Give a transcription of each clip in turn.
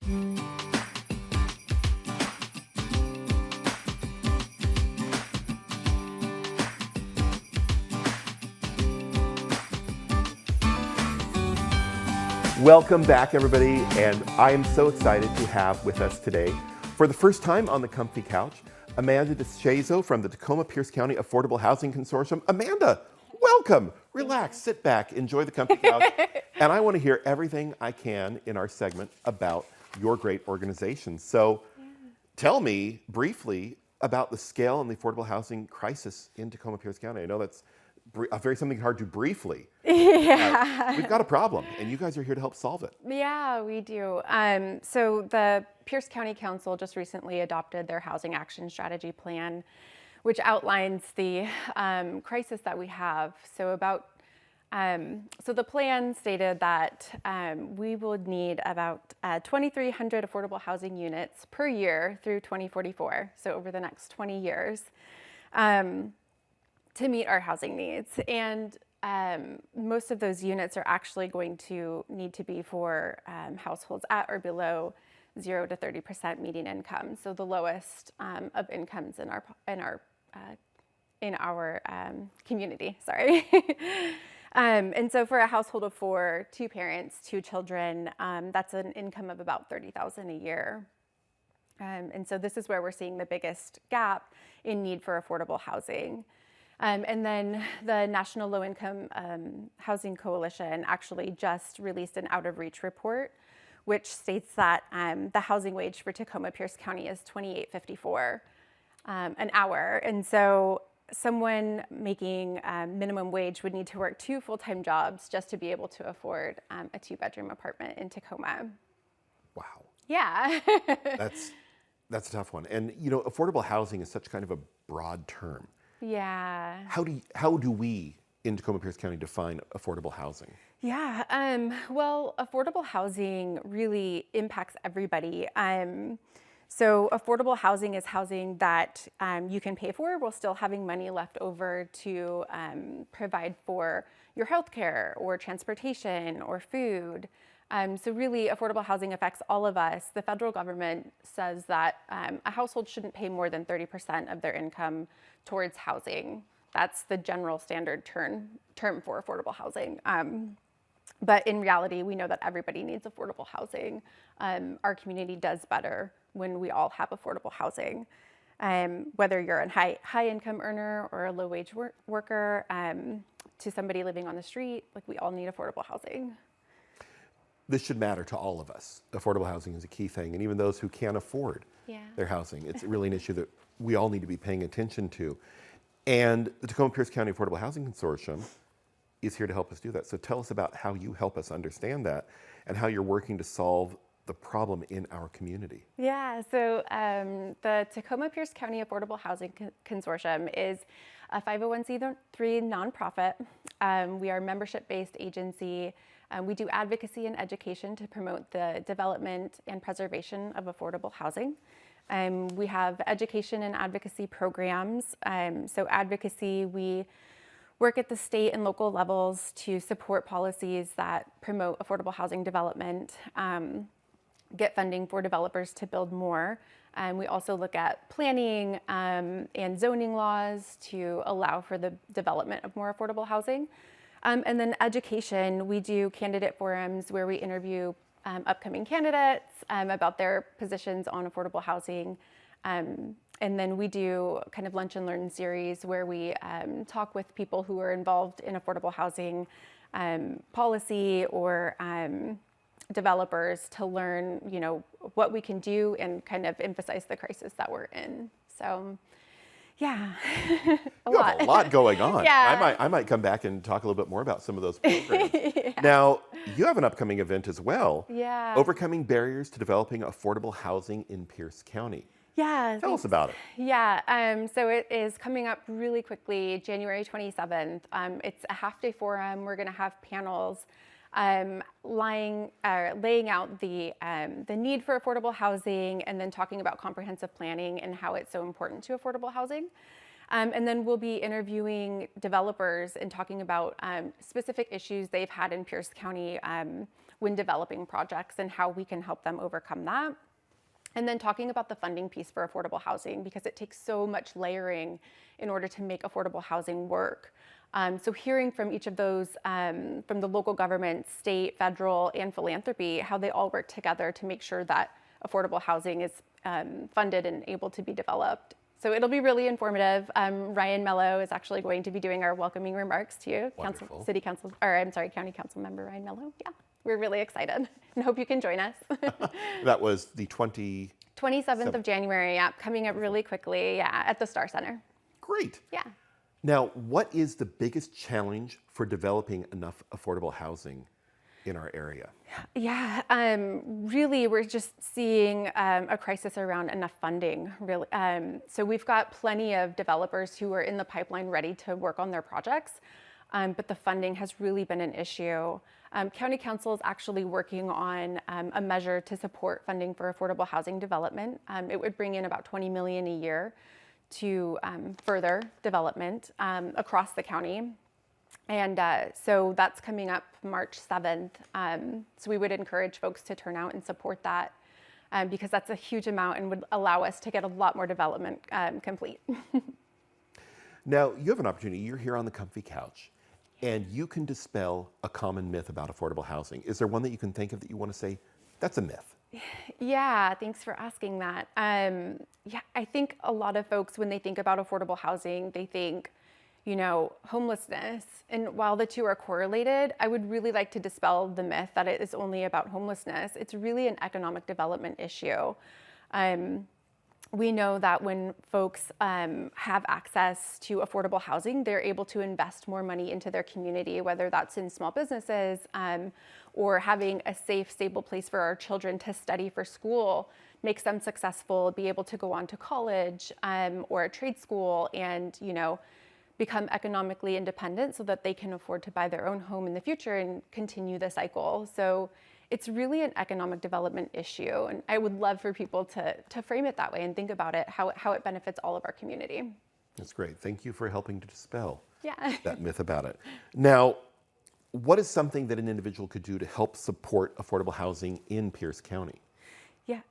Welcome back, everybody, and I am so excited to have with us today, for the first time on the Comfy Couch, Amanda DeShazo from the Tacoma-Pierce County Affordable Housing Consortium. Amanda, welcome. Relax, sit back, enjoy the Comfy Couch, and I want to hear everything I can in our segment about your great organization. So tell me briefly about the scale and the affordable housing crisis in Tacoma-Pierce County. I know that's something hard to briefly. Yeah. We've got a problem, and you guys are here to help solve it. Yeah, we do. So the Pierce County Council just recently adopted their Housing Action Strategy Plan, which outlines the crisis that we have. So the plan stated that we would need about 2,300 affordable housing units per year through 2044, so over the next 20 years, to meet our housing needs. And most of those units are actually going to need to be for households at or below 0 to 30% median income, so the lowest of incomes in our community. Sorry. And so for a household of 4, 2 parents, 2 children, that's an income of about $30,000 a year. And so this is where we're seeing the biggest gap in need for affordable housing. And then the National Low Income Housing Coalition actually just released an out of reach report, which states that the housing wage for Tacoma-Pierce County is $28.54 an hour. And so someone making minimum wage would need to work 2 full-time jobs just to be able to afford a 2-bedroom apartment in Tacoma. Wow. Yeah. That's a tough one. And you know, affordable housing is such kind of a broad term. Yeah. How do we in Tacoma-Pierce County define affordable housing? Yeah, well, affordable housing really impacts everybody. So affordable housing is housing that you can pay for while still having money left over to provide for your healthcare or transportation or food. So really, affordable housing affects all of us. The federal government says that a household shouldn't pay more than 30% of their income towards housing. That's the general standard term for affordable housing. But in reality, we know that everybody needs affordable housing. Our community does better when we all have affordable housing. Whether you're a high income earner or a low wage worker, to somebody living on the street, like, we all need affordable housing. This should matter to all of us. Affordable housing is a key thing, and even those who can't afford their housing, it's really an issue that we all need to be paying attention to. And the Tacoma-Pierce County Affordable Housing Consortium is here to help us do that. So tell us about how you help us understand that and how you're working to solve the problem in our community. Yeah, so the Tacoma-Pierce County Affordable Housing Consortium is a 501c3 nonprofit. We are a membership-based agency. We do advocacy and education to promote the development and preservation of affordable housing. We have education and advocacy programs. So advocacy, we work at the state and local levels to support policies that promote affordable housing development, get funding for developers to build more. We also look at planning and zoning laws to allow for the development of more affordable housing. And then education, we do candidate forums where we interview upcoming candidates about their positions on affordable housing. And then we do kind of lunch and learn series where we talk with people who are involved in affordable housing policy or developers to learn, you know, what we can do and kind of emphasize the crisis that we're in. So, yeah, You have a lot going on. Yeah. I might come back and talk a little bit more about some of those programs. Now, you have an upcoming event as well. Yeah. Overcoming barriers to developing affordable housing in Pierce County. Yeah. Tell us about it. Yeah, so it is coming up really quickly, January 27th. It's a half-day forum. We're going to have panels laying out the need for affordable housing, and then talking about comprehensive planning and how it's so important to affordable housing. And then we'll be interviewing developers and talking about specific issues they've had in Pierce County when developing projects and how we can help them overcome that. And then talking about the funding piece for affordable housing, because it takes so much layering in order to make affordable housing work. So hearing from each of those, from the local government, state, federal, and philanthropy, how they all work together to make sure that affordable housing is funded and able to be developed. So it'll be really informative. Ryan Mello is actually going to be doing our welcoming remarks to you, County Council member Ryan Mello. Yeah, we're really excited and hope you can join us. That was the 27th of January, yeah, coming up really quickly, yeah, at the Star Center. Great. Yeah. Now, what is the biggest challenge for developing enough affordable housing in our area? Yeah, really, we're just seeing a crisis around enough funding, really. So we've got plenty of developers who are in the pipeline ready to work on their projects, but the funding has really been an issue. County Council is actually working on a measure to support funding for affordable housing development. It would bring in about $20 million a year to further development across the county. And so that's coming up March 7th. So we would encourage folks to turn out and support that because that's a huge amount and would allow us to get a lot more development complete. Now, you have an opportunity. You're here on the comfy couch, and you can dispel a common myth about affordable housing. Is there one that you can think of that you want to say, that's a myth? Yeah, thanks for asking that. Yeah, I think a lot of folks, when they think about affordable housing, they think, you know, homelessness. And while the two are correlated, I would really like to dispel the myth that it is only about homelessness. It's really an economic development issue. We know that when folks have access to affordable housing, they're able to invest more money into their community, whether that's in small businesses or having a safe, stable place for our children to study for school makes them successful, be able to go on to college or a trade school and, you know, become economically independent so that they can afford to buy their own home in the future and continue the cycle. So it's really an economic development issue. And I would love for people to frame it that way and think about it, how it benefits all of our community. That's great. Thank you for helping to dispel that myth about it. Now, what is something that an individual could do to help support affordable housing in Pierce County? Yeah,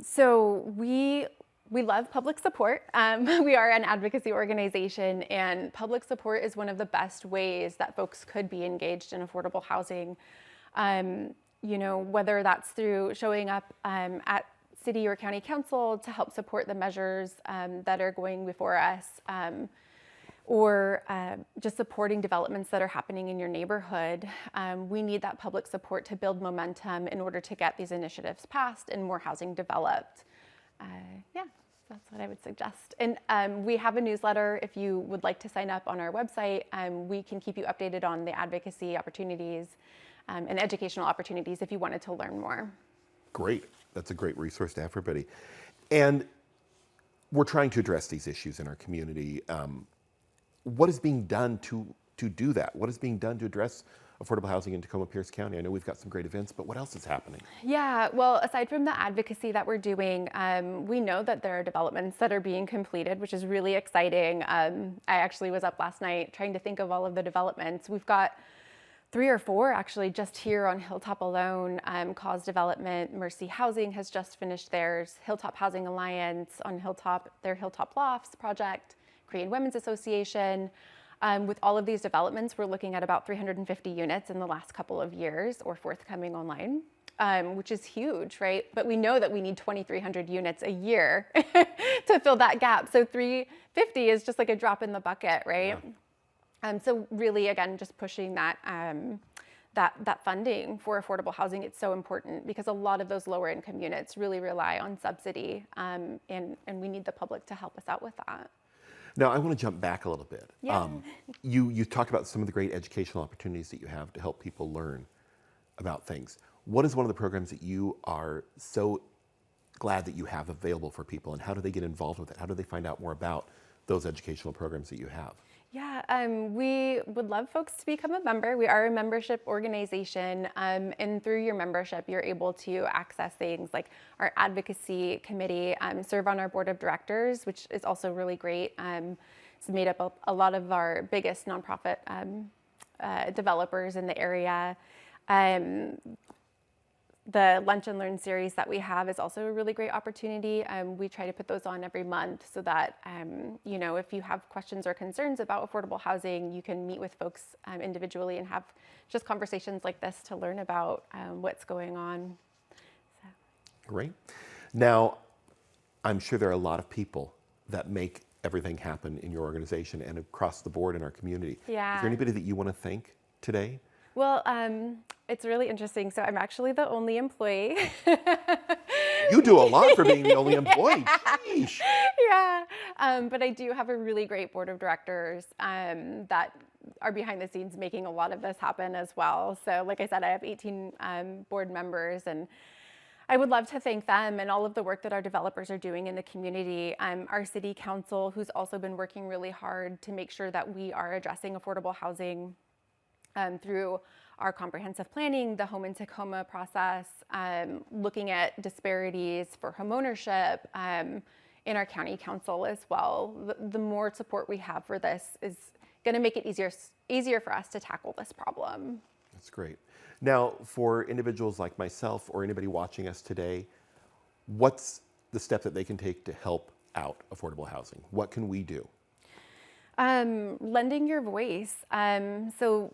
so we love public support. We are an advocacy organization, and public support is one of the best ways that folks could be engaged in affordable housing. You know, whether that's through showing up at city or county council to help support the measures that are going before us, or just supporting developments that are happening in your neighborhood. We need that public support to build momentum in order to get these initiatives passed and more housing developed. Yeah, that's what I would suggest. And we have a newsletter. If you would like to sign up on our website, we can keep you updated on the advocacy opportunities and educational opportunities if you wanted to learn more. Great. That's a great resource to have for everybody. And we're trying to address these issues in our community. What is being done to do that? What is being done to address affordable housing in Tacoma-Pierce County? I know we've got some great events, but what else is happening? Yeah, well, aside from the advocacy that we're doing, we know that there are developments that are being completed, which is really exciting. I actually was up last night trying to think of all of the developments. We've got 3 or 4 actually just here on Hilltop alone. Cause Development, Mercy Housing has just finished theirs. Hilltop Housing Alliance on Hilltop, their Hilltop Lofts project, Korean Women's Association. With all of these developments, we're looking at about 350 units in the last couple of years or forthcoming online, which is huge, right? But we know that we need 2,300 units a year to fill that gap. So 350 is just like a drop in the bucket, right? Yeah. So really, again, just pushing that that funding for affordable housing, it's so important because a lot of those lower income units really rely on subsidy, and we need the public to help us out with that. Now, I want to jump back a little bit. Yeah. You talked about some of the great educational opportunities that you have to help people learn about things. What is one of the programs that you are so glad that you have available for people, and how do they get involved with it? How do they find out more about those educational programs that you have? Yeah, we would love folks to become a member. We are a membership organization, and through your membership, you're able to access things like our advocacy committee, serve on our board of directors, which is also really great. It's made up a lot of our biggest nonprofit developers in the area. The Lunch and Learn series that we have is also a really great opportunity. We try to put those on every month so that, if you have questions or concerns about affordable housing, you can meet with folks individually and have just conversations like this to learn about what's going on. So. Great. Now, I'm sure there are a lot of people that make everything happen in your organization and across the board in our community. Yeah. Is there anybody that you want to thank today? Well, it's really interesting. So I'm actually the only employee. You do a lot for being the only employee. Sheesh. Yeah, but I do have a really great board of directors that are behind the scenes making a lot of this happen as well. So like I said, I have 18 board members, and I would love to thank them and all of the work that our developers are doing in the community. Our city council, who's also been working really hard to make sure that we are addressing affordable housing through our comprehensive planning, the Home in Tacoma process, looking at disparities for homeownership in our county council as well. The more support we have for this is going to make it easier for us to tackle this problem. That's great. Now, for individuals like myself or anybody watching us today, what's the step that they can take to help out affordable housing? What can we do? Lending your voice. So,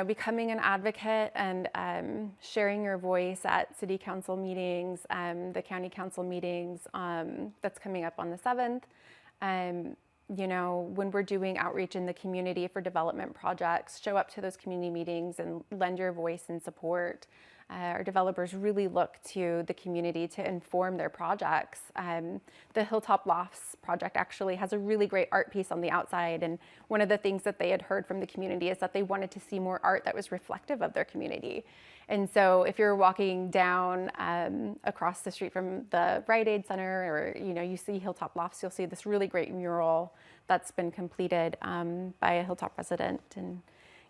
becoming an advocate and sharing your voice at city council meetings, the county council meetings, that's coming up on the 7th. When we're doing outreach in the community for development projects, show up to those community meetings and lend your voice and support. Our developers really look to the community to inform their projects. The Hilltop Lofts project actually has a really great art piece on the outside, and one of the things that they had heard from the community is that they wanted to see more art that was reflective of their community. And so if you're walking down across the street from the Rite Aid Center, or you see Hilltop Lofts, you'll see this really great mural that's been completed by a Hilltop resident. And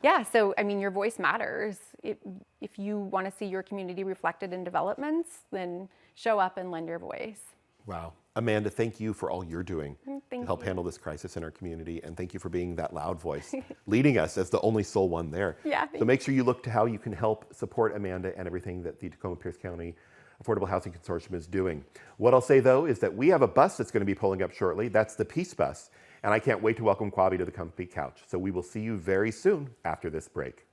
yeah, so your voice matters. If you want to see your community reflected in developments, then show up and lend your voice. Wow. Amanda, thank you for all you're doing to help handle this crisis in our community, and thank you for being that loud voice, leading us as the only sole one there. Yeah. So make sure you look to how you can help support Amanda and everything that the Tacoma-Pierce County Affordable Housing Consortium is doing. What I'll say, though, is that we have a bus that's going to be pulling up shortly. That's the Peace Bus. And I can't wait to welcome Quabi to the Comfy Couch. So we will see you very soon after this break.